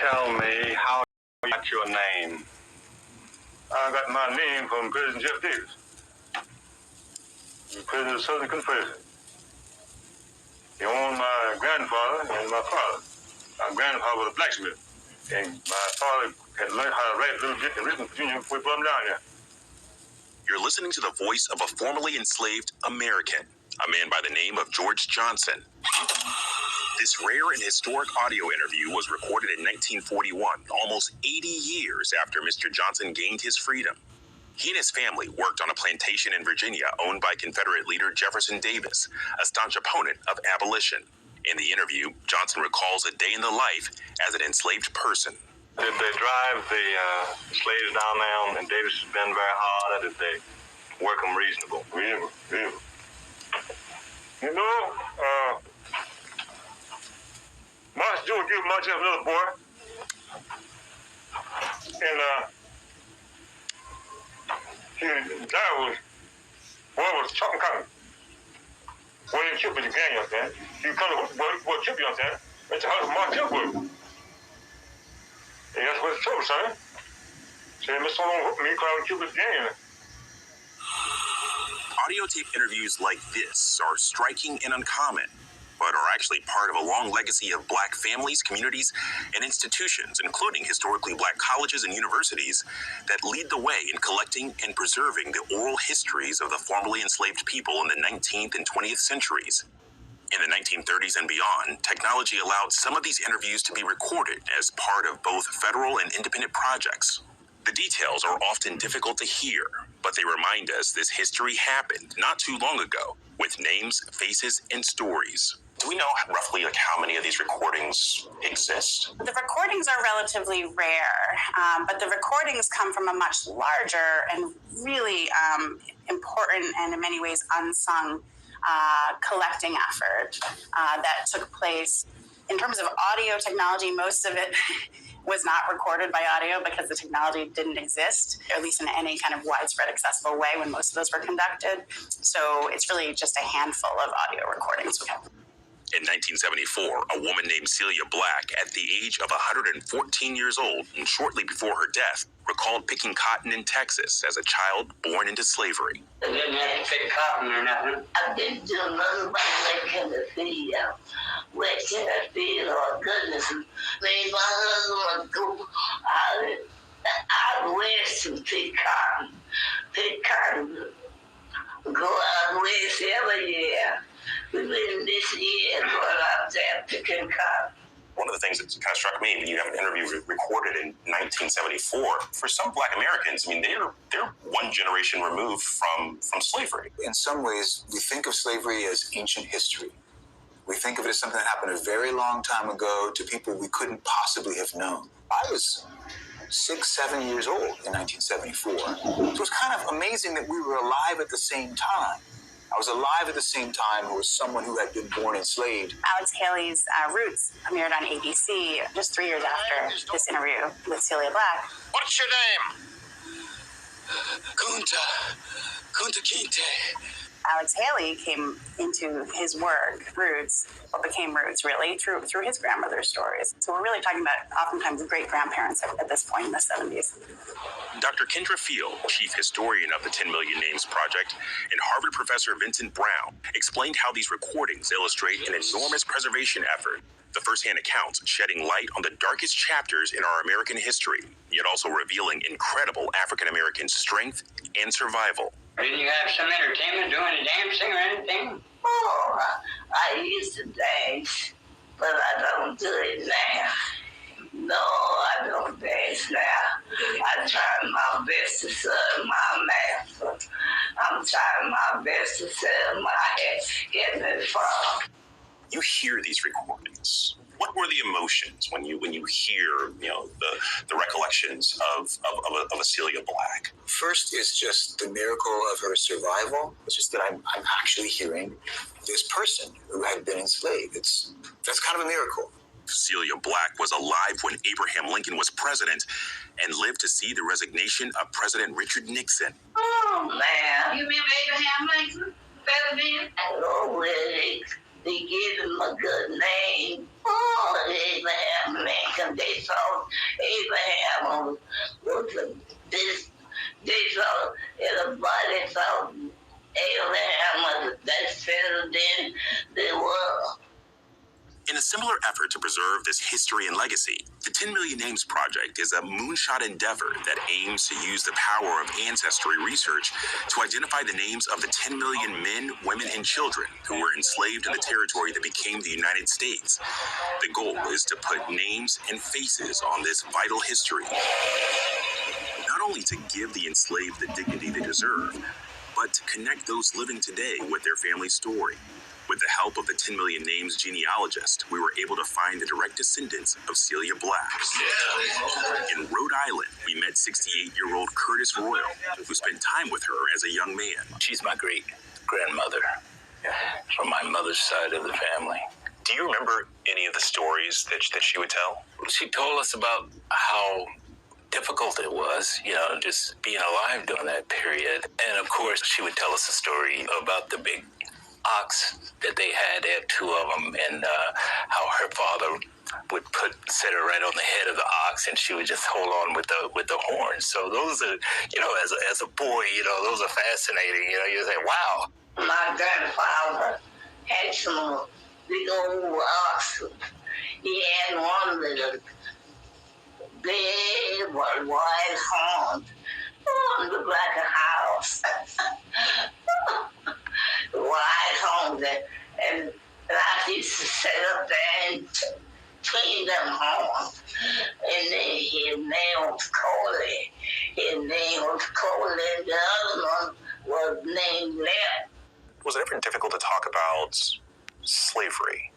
tell me how you got your name? I got my name from President Jeff Davis, President of the Southern Confederacy. He owned my grandfather and my father. My grandfather was a blacksmith, and my father had learned how to write a little bit in Richmond, Virginia before he brought him down here. You're listening to the voice of a formerly enslaved American, a man by the name of George Johnson. This rare and historic audio interview was recorded in 1941, almost 80 years after Mr. Johnson gained his freedom. He and his family worked on a plantation in Virginia owned by Confederate leader Jefferson Davis, a staunch opponent of abolition. In the interview, Johnson recalls a day in the life as an enslaved person. Did they drive the slaves down there and Davis been very hard, or did they work them reasonable? Reasonable. You know, March Jewell gave March up another boy, and boy was chopping cotton. Boy didn't chip with the gang, you understand? He come to boy chip, you understand? That's how March Jewell. And that's what's the trouble, son. Say, Mr. Long hooked me, because I would keep his gang. Audio tape interviews like this are striking and uncommon, but are actually part of a long legacy of Black families, communities, and institutions, including historically Black colleges and universities, that lead the way in collecting and preserving the oral histories of the formerly enslaved people in the 19th and 20th centuries. In the 1930s and beyond, technology allowed some of these interviews to be recorded as part of both federal and independent projects. The details are often difficult to hear, but they remind us this history happened not too long ago, with names, faces, and stories. Do we know roughly how many of these recordings exist? The recordings are relatively rare, but the recordings come from a much larger and really important and in many ways unsung collecting effort that took place. In terms of audio technology, most of it was not recorded by audio because the technology didn't exist, at least in any kind of widespread accessible way when most of those were conducted. So it's really just a handful of audio recordings we have. In 1974, a woman named Celia Black, at the age of 114 years old and shortly before her death, recalled picking cotton in Texas as a child born into slavery. I didn't have to pick cotton or nothing. I didn't do nothing but work in the field. Work in the field, oh goodness. Me and my husband would go out west to pick cotton. Go out west every year. We've been this year going out there picking cotton. One of the things that kind of struck me when you have an interview recorded in 1974, for some Black Americans, I mean, they're one generation removed from slavery. In some ways, we think of slavery as ancient history. We think of it as something that happened a very long time ago to people we couldn't possibly have known. I was 6, 7 years old in 1974. So it was kind of amazing that we were alive at the same time. I was alive at the same time who was someone who had been born enslaved. Alex Haley's Roots premiered on ABC just 3 years after this interview with Celia Black. What's your name? Kunta Kinte. Alex Haley came into his work, Roots, what became Roots, really, through his grandmother's stories. So we're really talking about oftentimes great-grandparents at this point in the 70s. Dr. Kendra Field, chief historian of the 10 Million Names Project, and Harvard professor Vincent Brown explained how these recordings illustrate an enormous preservation effort. The first-hand accounts shedding light on the darkest chapters in our American history, yet also revealing incredible African-American strength and survival. Didn't you have some entertainment doing a dancing or anything? Oh, I used to dance, but I don't do it now. No, I don't dance now. I try my best to serve my master. I'm trying my best to serve my heavenly Father. You hear these recordings. What were the emotions when you hear the recollections of a Celia Black? First is just the miracle of her survival. It's just that I'm actually hearing this person who had been enslaved. That's kind of a miracle. Celia Black was alive when Abraham Lincoln was president and lived to see the resignation of President Richard Nixon. Oh, man. You remember Abraham Lincoln? Better than? Oh, well, They gave him a good name. Oh, Abraham Lincoln. They thought Abraham was this. They thought everybody thought Abraham was the best president they were. In a similar effort to preserve this history and legacy, the 10 Million Names Project is a moonshot endeavor that aims to use the power of ancestry research to identify the names of the 10 million men, women, and children who were enslaved in the territory that became the United States. The goal is to put names and faces on this vital history, not only to give the enslaved the dignity they deserve, but to connect those living today with their family story. With the help of the 10 Million Names genealogist, we were able to find the direct descendants of Celia Black. In Rhode Island, we met 68-year-old Curtis Royal, who spent time with her as a young man. She's my great-grandmother from my mother's side of the family. Do you remember any of the stories that she would tell? She told us about how difficult it was, just being alive during that period. And of course, she would tell us a story about the big ox that they had. They had two of them, and how her father would set her right on the head of the ox, and she would just hold on with the horns. So those are, as a boy, those are fascinating. You say, wow. My grandfather had some big old oxen. He had one with a big wide horn. Oh, it looked like a house. Wide horns, and I used to sit up there and clean them horns. And then his name was Coley. The other one was named Lem. Was it ever difficult to talk about slavery